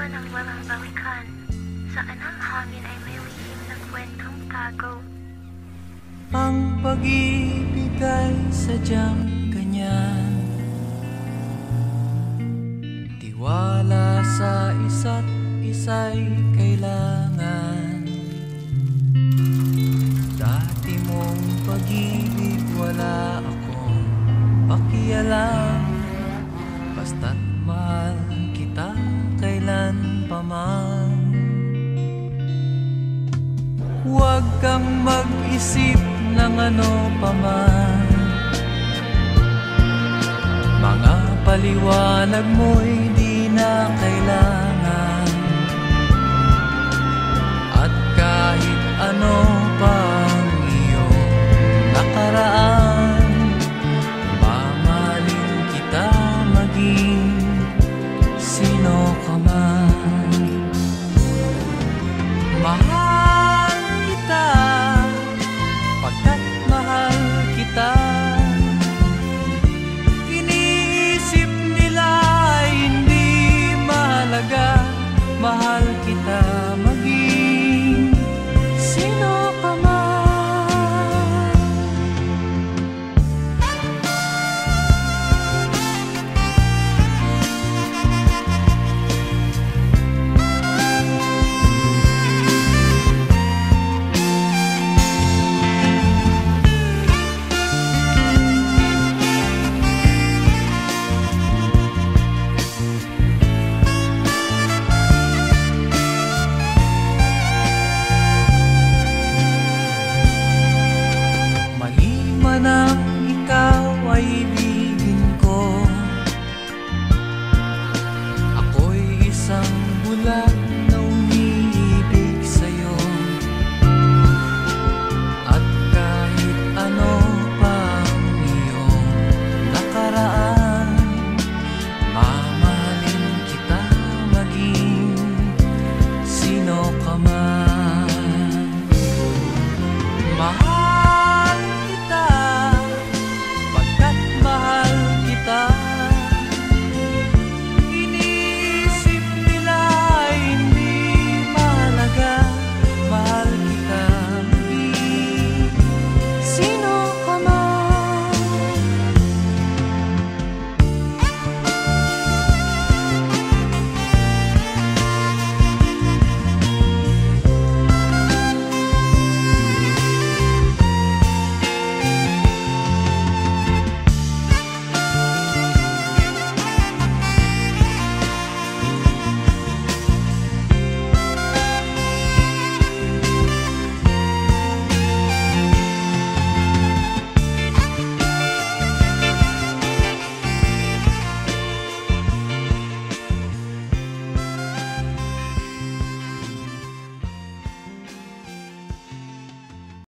man ang walang balikan, saan ang hangin ay may lihim na kwentong tago. Ang pag-ibig ay sadyang ganyan, tiwala sa isa't isa'y kailangan. Dati mong pag-ibig wala akong pakialam, basta't mahal kita kailan pa man. Huwag kang mag-isip ng ano pa man, mga paliwanag mo'y di na kailangan. At kahit ano pa ang iyong nakaraan, mamahalin kita maging sino ka man. Mahal kita pagkat mahal kita. Iniisip nila ay hindi mahalaga, mahal kita maging sino ka man. Nang ikaw ay ibigin ko, ako'y isang bulag